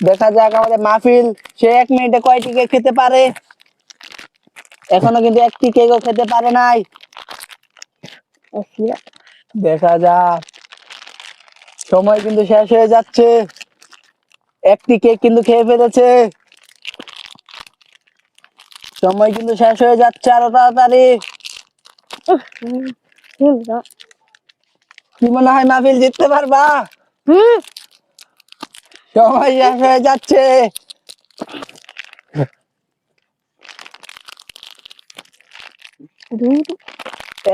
দেখা যাক আমাদের মাহফিল সে 1 মিনিটে কয়টি কেক খেতে পারে। এখনো কিন্তু একটি কেকও খেতে পারে নাই। দেখা যাক, সময় কিন্তু শেষ হয়ে যাচ্ছে। একটি কেক কিন্তু খেয়ে ফেলেছে। সময় কিন্তু শেষ হয়ে যাচ্ছে, আরো তাড়াতাড়ি। কি মনে হয় মাহফিল জিততে পারবা? সময় শেষ হয়ে যাচ্ছে।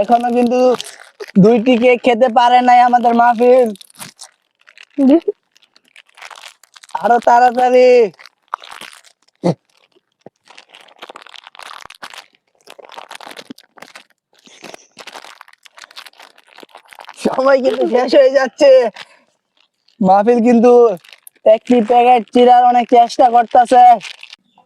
এখনো কিন্তু 2টি কেক খেতে পারে নাই আমাদের মাহফিল। আরো তাড়াতাড়ি। সময় কিন্তু শেষ হয়ে যাচ্ছে। মাহফিল কিন্তু একটি প্যাকেট চিরার অনেক চেষ্টা করতেছে।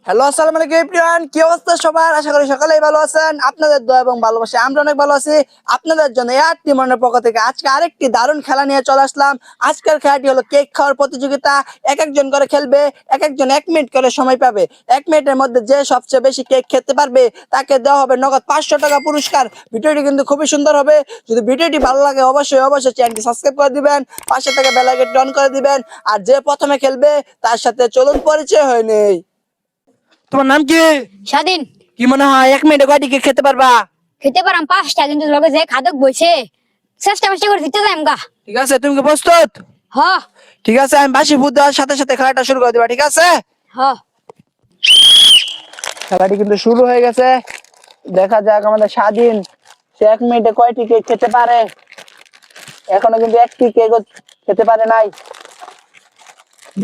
হ্যালো, আসসালামু আলাইকুম এভরিওয়ান, কি অবস্থা সবার? আশা করি সকলেই ভালো আছেন। আপনাদের দোয়া এবং ভালোবাসা আমরা অনেক ভালো আছি। আপনাদের জন্য এআরটি মনের পক্ষ থেকে আজকে আরেকটি দারুণ খেলা নিয়ে চলে আসলাম। আজকের খেলাটি হলো কেক খাওয়ার প্রতিযোগিতা। এক একজন করে খেলবে, এক একজন 1 মিনিট করে সময় পাবে। 1 মিনিটের মধ্যে যে সবচেয়ে বেশি কেক খেতে পারবে তাকে দেওয়া হবে নগদ 500 টাকা পুরস্কার। ভিডিওটি কিন্তু খুবই সুন্দর হবে। যদি ভিডিওটি ভালো লাগে অবশ্যই চ্যানেলটি সাবস্ক্রাইব করে দিবেন, পাশে থেকে বেল আইকনটি অন করে দিবেন। আর যে প্রথমে খেলবে তার সাথে চলুন পরিচয় হয়ে নেই। তোমার নাম কি? স্বাধীন। কি মনে হয় 1 মিনিটে কয়টি কেক খেতে পারবা? খেতে পারাম 5টা, কিন্তু লগে যে খাদক বইছে চেষ্টা করে দিতে যাই আমগা। ঠিক আছে, তুমি কি প্রস্তুত? হ ঠিক আছে, আমি বাঁশি ফুট দেওয়ার সাথে সাথে খেলাটা শুরু করে দিবা, ঠিক আছে? হ খেলাটি কিন্তু শুরু হয়ে গেছে। দেখা যাক আমাদের স্বাধীন সে 1 মিনিটে কয়টি কেক খেতে পারে। এখনো কিন্তু একটি কেকও খেতে পারে নাই।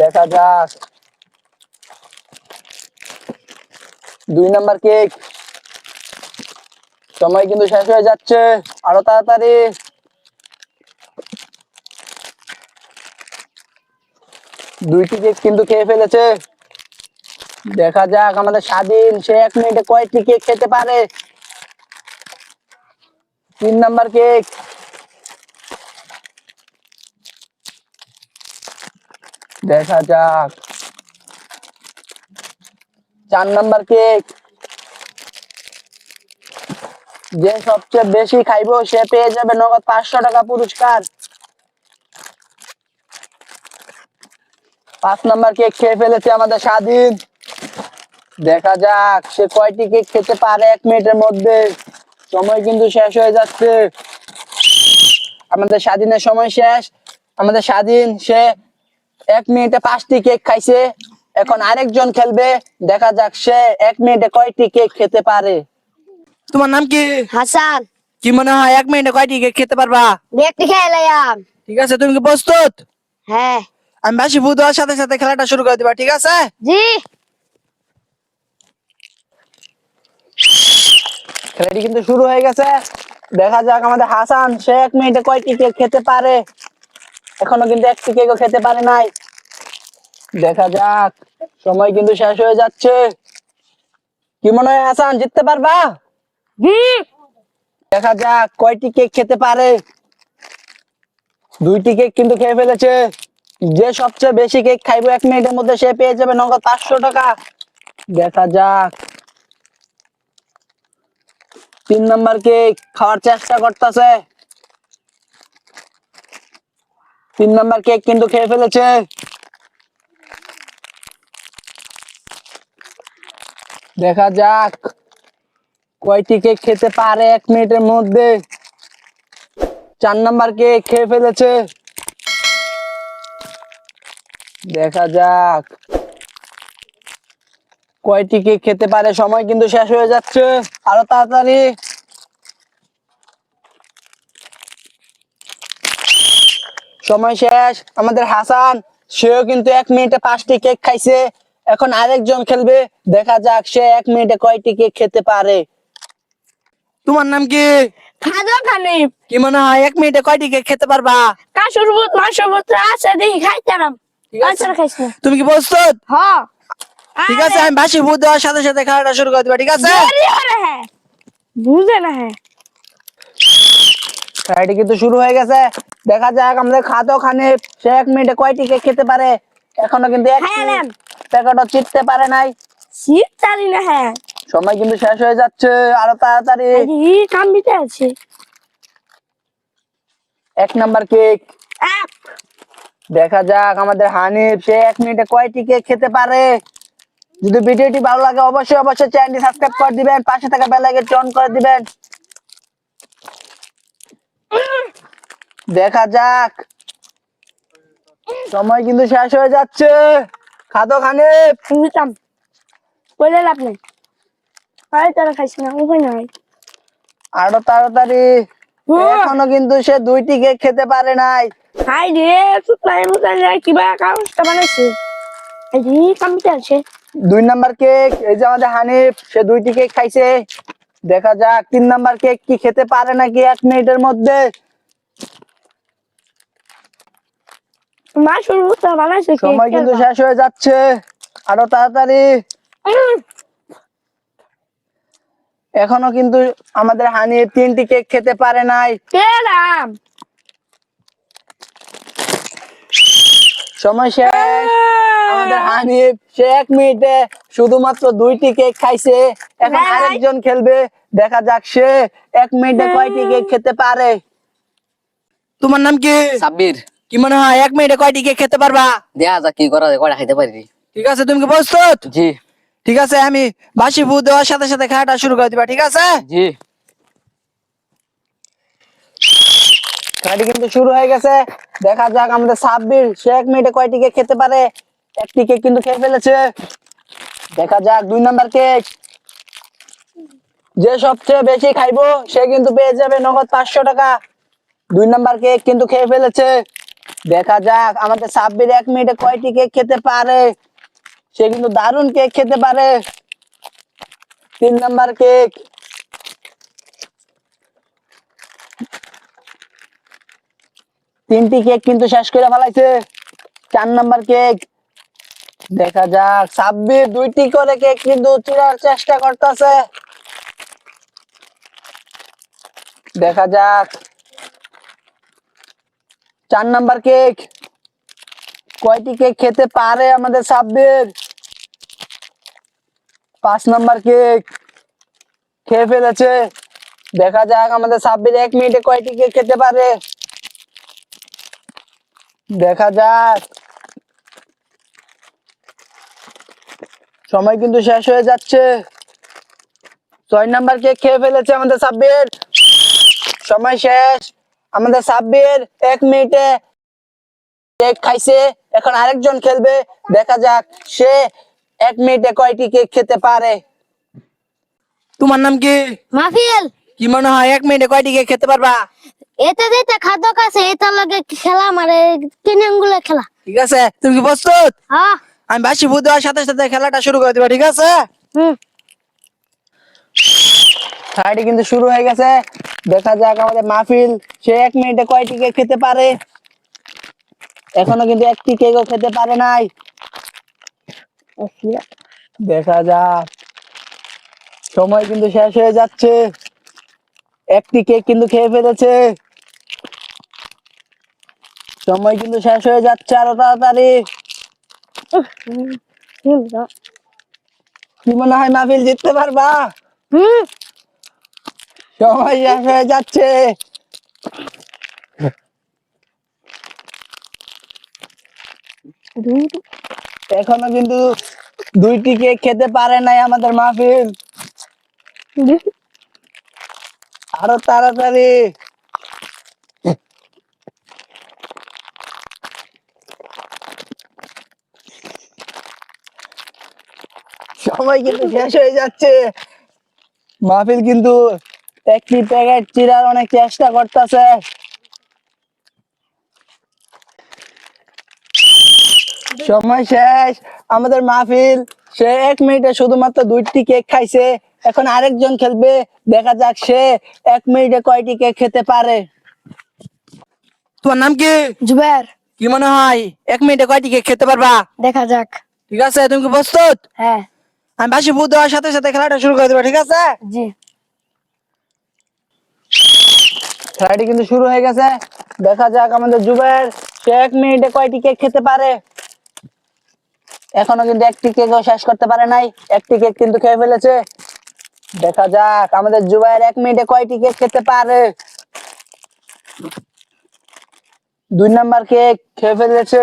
দেখা যাক। 2 নাম্বার কেক। সময় কিন্তু শেষ হয়ে যাচ্ছে, আরো তাড়াতাড়ি। 2টি কেক কিন্তু খেয়ে ফেলেছে। দেখা যাক আমাদের স্বাধীন সে 1 মিনিটে কয়টি কেক খেতে পারে। 3 নাম্বার কেক। দেখা যাক। 4 নাম্বার কেক। যে সবচেয়ে বেশি খাইবো সে পেয়ে যাবে নগদ 500 টাকা পুরস্কার। 5 নাম্বার কেক খেয়ে ফেলেছে আমাদের স্বাধীন। দেখা যাক সে কয়টি কেক খেতে পারে 1 মিনিটের মধ্যে। সময় কিন্তু শেষ হয়ে যাচ্ছে। আমাদের স্বাধীনের সময় শেষ। আমাদের স্বাধীন সে 1 মিনিটে 5টি কেক খাইছে। এখন আরেকজন খেলবে। দেখা যাক সে 1 মিনিটে কয়টি কেক খেতে পারে। তোমার নাম কি? হাসান। কি মনে হয় 1 মিনিটে কয়টি কেক খেতে পারবা? দেখতে খেলাম। ঠিক আছে, তুমি কি প্রস্তুত? হ্যাঁ। আমি বাঁশি ফুট দেওয়ার সাথে সাথে খেলাটা শুরু করে দিবা, ঠিক আছে? জি। খেলাটি কিন্তু শুরু হয়ে গেছে। দেখা যাক আমাদের হাসান সে 1 মিনিটে কয়টি কেক খেতে পারে। এখনো কিন্তু একটি কেকও খেতে পারে নাই। দেখা যাক, সময় কিন্তু শেষ হয়ে যাচ্ছে। কি মনে হয় হাসান জিততে পারবা? জি। দেখা যাক কয়টি কেক খেতে পারে। 2টি কেক কিন্তু খেয়ে ফেলেছে। যে সবচেয়ে বেশি কেক খাইবো 1 মিনিটের মধ্যে সে পেয়ে যাবে নগদ 500 টাকা। দেখা যাক। 3 নাম্বার কেক খাওয়ার চেষ্টা করতেছে। 3 নাম্বার কেক কিন্তু খেয়ে ফেলেছে। দেখা যাক কয়টি কেক খেতে পারে 1 মিনিটের মধ্যে। 4 নাম্বার কেক খেয়ে ফেলেছে। দেখা যাক কয়টি কেক খেতে পারে। সময় কিন্তু শেষ হয়ে যাচ্ছে, আরো তাড়াতাড়ি। সময় শেষ। আমাদের হাসান সেও কিন্তু 1 মিনিটে 5টি কেক খাইছে। এখন আরেকজন খেলবে। দেখা যাক সে 1 মিনিটে কয়টি কেক খেতে পারে। তোমার নাম কি? খাদক হানিফ। কি মনে হয় 1 মিনিটে কয়টি কেক খেতে পারবা? কাশুর বুত মাংসর বুত আছে দেখি খাইতাম। ঠিক আছে, আচ্ছা খাইছ না। তুমি কি প্রস্তুত? হ। ঠিক আছে, আমি বাঁশি ফুট দেওয়ার সাথে সাথে খেলাটা শুরু করে দিবা, ঠিক আছে? দেরি হলে হ্যাঁ, বুঝে না হ্যাঁ। খেলাটি কিন্তু শুরু হয়ে গেছে। দেখা যাক আমাদের খাদক হানিফ সে 1 মিনিটে কয়টি কেক খেতে পারে। এখনো কিন্তু একটি খাইলাম। প্যাকেটও চিপতে পারে নাই। শীত চালি না হ্যাঁ। সময় কিন্তু শেষ হয়ে যাচ্ছে, আরো তাড়াতাড়ি। আরে কাম দিতে আছে। 1 নাম্বার কেক। এক। দেখা যাক আমাদের হানিফ সে 1 মিনিটে কয়টি কেক খেতে পারে। যদি ভিডিওটি ভালো লাগে অবশ্যই অবশ্যই চ্যানেলটি সাবস্ক্রাইব করে দিবেন, পাশে থাকা বেল আইকনটি অন করে দিবেন। দেখা যাক, সময় কিন্তু শেষ হয়ে যাচ্ছে। খাদো হানিফ। শুনতাম বলে লাভ নেই। আরে তোরা খাইস না উপায় নাই। আরো তাড়াতাড়ি। এখনো কিন্তু সে 2টি কেক খেতে পারে নাই। হাই রে সুতলাই মুতলাই কিবা কাগজটা বানাইছে। এই কাম দিতে আছে। 2 নাম্বার কেক, এই যে আমাদের হানিফ সে 2টি কেক খাইছে। দেখা যাক 3 নাম্বার কেক কি খেতে পারে নাকি 1 মিনিটের মধ্যে। মা শুরু তো বানাইছে কি সময় কিন্তু শেষ হয়ে যাচ্ছে, আরো তাড়াতাড়ি। এখনো কিন্তু আমাদের হানিফ 3টি কেক খেতে পারে নাই। কেরাম সময় শেষ। আমাদের হানিফ সে 1 মিনিটে শুধুমাত্র 2টি কেক খাইছে। এখন ভাই। আরেকজন খেলবে, দেখা যাক সে 1 মিনিটে কয়টি কেক খেতে পারে। তোমার নাম কি? সাব্বির। কি মনে হয় 1 মিনিটে কয়টি কেক খেতে পারবা? দেখা যাক কি করা যায়, কয়টা খাইতে পারি। ঠিক আছে, তুমি কি প্রস্তুত? জি ঠিক আছে, আমি বাঁশি ফু দেওয়ার সাথে সাথে খেলাটা শুরু করে দিবা, ঠিক আছে? জি। খেলাটি কিন্তু শুরু হয়ে গেছে। দেখা যাক আমাদের সাব্বির সে 1 মিনিটে কয়টি কেক খেতে পারে। একটি কেক কিন্তু খেয়ে ফেলেছে। দেখা যাক 2 নাম্বার কেক। যে সবচেয়ে বেশি খাইবো সে কিন্তু পেয়ে যাবে নগদ 500 টাকা। 2 নাম্বার কেক কিন্তু খেয়ে ফেলেছে। দেখা যাক আমাদের সাব্বির 1 মিনিটে কয়টি কেক খেতে পারে। সে কিন্তু দারুণ কেক খেতে পারে। 3 নাম্বার কেক। 3টি কেক কিন্তু শেষ করে ফেলাইছে। 4 নাম্বার কেক। দেখা যাক সাব্বির 2টি করে কেক কিন্তু চিরার চেষ্টা করতেছে। দেখা যাক 4 নাম্বার কেক। কয়টি কেক খেতে পারে আমাদের সাব্বির। 5 নাম্বার কেক খেয়ে ফেলেছে। দেখা যাক আমাদের সাব্বির 1 মিনিটে কয়টি কেক খেতে পারে। দেখা যাক, সময় কিন্তু শেষ হয়ে যাচ্ছে। 6 নাম্বার কেক খেয়ে ফেলেছে আমাদের সাব্বির। সময় শেষ। আমাদের সাব্বির 1 মিনিটে কেক খাইছে। এখন আরেকজন খেলবে, দেখা যাক সে 1 মিনিটে কয়টি কেক খেতে পারে। তোমার নাম কি? মাফিল কি মনে হয় 1 মিনিটে কয়টি কেক খেতে পারবা? এতে দিতে খাদ্য কাছে এটা লাগে খেলা মানে কিনেঙ্গুলো খেলা। ঠিক আছে, তুমি কি প্রস্তুত? হ্যাঁ আমি বাঁশি ফু দেওয়ার সাথে সাথে খেলাটা শুরু করে দিবা, ঠিক আছে? হুম খেলাটি কিন্তু শুরু হয়ে গেছে। দেখা যাক আমাদের মাহফিল সে 1 মিনিটে কয়টি কেক খেতে পারে। এখনো কিন্তু একটি কেকও খেতে পারে নাই। দেখা যাক, সময় কিন্তু শেষ হয়ে যাচ্ছে। একটি কেক কিন্তু খেয়ে ফেলেছে। সময় কিন্তু শেষ হয়ে যাচ্ছে, আরো তাড়াতাড়ি। কি মনে হয় মাহফিল জিততে পারবা? হুম সময় শেষ হয়ে যাচ্ছে। এখনো কিন্তু 2টি কেক খেতে পারে নাই আমাদের মাহফিল। আরো তাড়াতাড়ি। সময় কিন্তু শেষ হয়ে যাচ্ছে। মাহফিল কিন্তু একটি প্যাকেট চিরার অনেক চেষ্টা করতেছে। সময় শেষ। আমাদের মাহফিল সে 1 মিনিটে শুধুমাত্র 2টি কেক খাইছে। এখন আরেকজন খেলবে, দেখা যাক সে 1 মিনিটে কয়টি কেক খেতে পারে। তোমার নাম কি? জুবের কি মনে হয় 1 মিনিটে কয়টি কেক খেতে পারবা? দেখা যাক। ঠিক আছে, তুমি কি প্রস্তুত? হ্যাঁ আমি বাঁশি ফু দেওয়ার সাথে সাথে খেলাটা শুরু করে দেবো, ঠিক আছে? জি খেলাটি কিন্তু শুরু হয়ে গেছে। দেখা যাক আমাদের জুবের সে 1 মিনিটে কয়টি কেক খেতে পারে। এখনো কিন্তু একটি কেকও শেষ করতে পারে নাই, একটি কেক কিন্তু খেয়ে ফেলেছে। দেখা যাক আমাদের জুবাইর 1 মিনিটে কয়টি কেক খেতে পারে। 2 নাম্বার কেক খেয়ে ফেলেছে।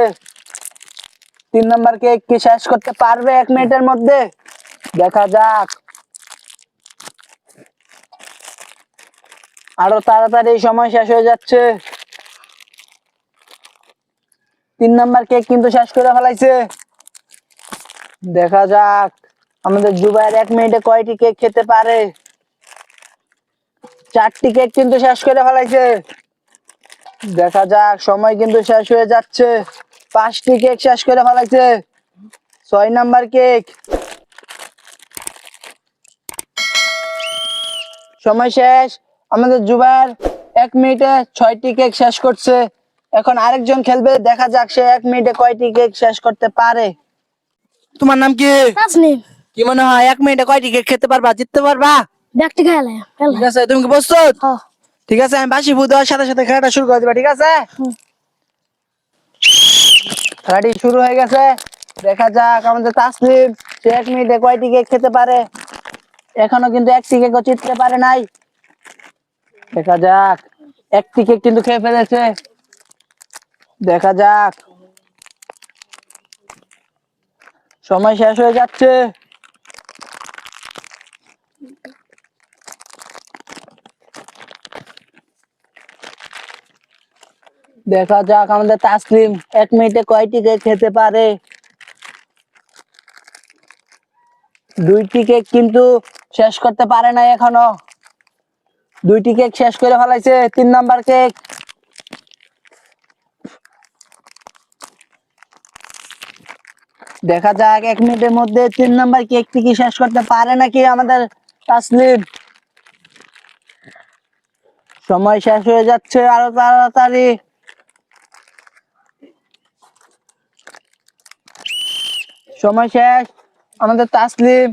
3 নাম্বার কেক কি শেষ করতে পারবে 1 মিনিটের মধ্যে? দেখা যাক। আরো তাড়াতাড়ি সময় শেষ হয়ে যাচ্ছে। 3 নাম্বার কেক কিন্তু শেষ করে ফেলাইছে। দেখা যাক আমাদের জুবাইর 1 মিনিটে কয়টি কেক খেতে পারে। 4টি কেক কিন্তু শেষ করে ফেলাইছে। দেখা যাক সময় কিন্তু শেষ হয়ে যাচ্ছে। 5টি কেক শেষ করে ফেলাইছে। 6 নাম্বার কেক, সময় শেষ। আমাদের জুবাইর 1 মিনিটে 6টি কেক শেষ করছে। এখন আরেকজন খেলবে, দেখা যাক সে 1 মিনিটে কয়টি কেক শেষ করতে পারে। তোমার নাম কি? তাসনিম। কি মনে হয় 1 মিনিটে কয়টি কেক খেতে পারবা, জিততে পারবা? দেখতে খেলে ঠিক আছে, তুমি কি প্রস্তুত? হ্যাঁ। ঠিক আছে, আমি বাঁশি ফু দেওয়ার সাথে সাথে খেলাটা শুরু করে দিবা, ঠিক আছে? খেলাটি শুরু হয়ে গেছে। দেখা যাক আমাদের তাসলিম সে 1 মিনিটে কয়টি কেক খেতে পারে। এখনো কিন্তু একটি কেকও জিততে পারে নাই। দেখা যাক, একটি কেক কিন্তু খেয়ে ফেলেছে। দেখা যাক সময় শেষ হয়ে যাচ্ছে। দেখা যাক আমাদের তাসলিম 1 মিনিটে কয়টি কেক খেতে পারে। 2টি কেক কিন্তু শেষ করতে পারে না এখনো। 2টি কেক শেষ করে ফেলাইছে। 3 নাম্বার কেক, দেখা যাক 1 মিনিটের মধ্যে 3 নাম্বার কেকটি কি শেষ করতে পারে নাকি আমাদের তাসলিম। সময় শেষ হয়ে যাচ্ছে, আরো তাড়াতাড়ি। সময় শেষ। আমাদের তাসলিম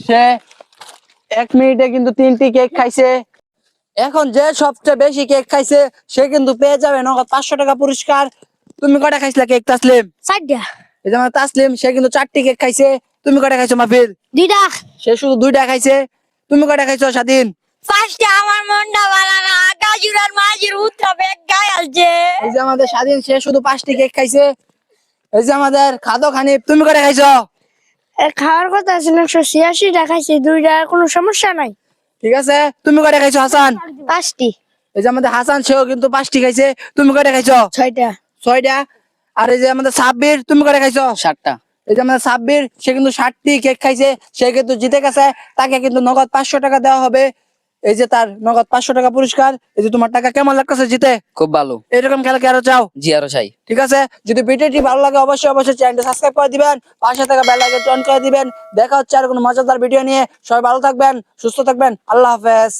সে 1 মিনিটে কিন্তু 3টি কেক খাইছে। এখন যে সবচেয়ে বেশি কেক খাইছে সে কিন্তু পেয়ে যাবে নগদ 500 টাকা পুরস্কার। তুমি কয়টা খাইছিলা কেক তাসলিম? 4টা। এই যে আমার তাসলিম সে কিন্তু 4টি কেক খাইছে। তুমি কয়টা খাইছো মাহফিল? 2টা। সে শুধু 2টা খাইছে। তুমি কয়টা খাইছো স্বাধীন? 5টা। আমার মনটা ভালো না, গাজুরার মাঝির উত্তরা বেগ গায় আলছে। এই যে আমাদের স্বাধীন সে শুধু 5টি কেক খাইছে। এই যে আমাদের খাদো খানিফ, তুমি কয়টা খাইছো? খাওয়ার কথা ছিল 186টা খাইছে, 2টা কোনো সমস্যা নাই। ঠিক আছে, তুমি কয়টা খাইছো হাসান? 5টি। এই যে আমাদের হাসান সেও কিন্তু 5টি খাইছে। তুমি কয়টা খাইছো? 6টা। 6টা। আর এই যে আমাদের সাব্বির, তুমি কয়টা খাইছো? 7টা। এই যে আমাদের সাব্বির সে কিন্তু 60টি কেক খাইছে। সে কিন্তু জিতে গেছে। তাকে কিন্তু নগদ 500 টাকা দেওয়া হবে। এই যে তার নগদ 500 টাকা পুরস্কার। এই যে তোমার টাকা কেমন লাগতেছে জিতে? খুব ভালো। এরকম খেলা কি আরো চাও? জি আরো চাই। ঠিক আছে, যদি ভিডিওটি ভালো লাগে অবশ্যই অবশ্যই চ্যানেলটা সাবস্ক্রাইব করে দিবেন, পাশে থাকা বেল আইকনটি অন করে দিবেন। দেখা হচ্ছে আর কোনো মজাদার ভিডিও নিয়ে। সবাই ভালো থাকবেন, সুস্থ থাকবেন। আল্লাহ হাফেজ।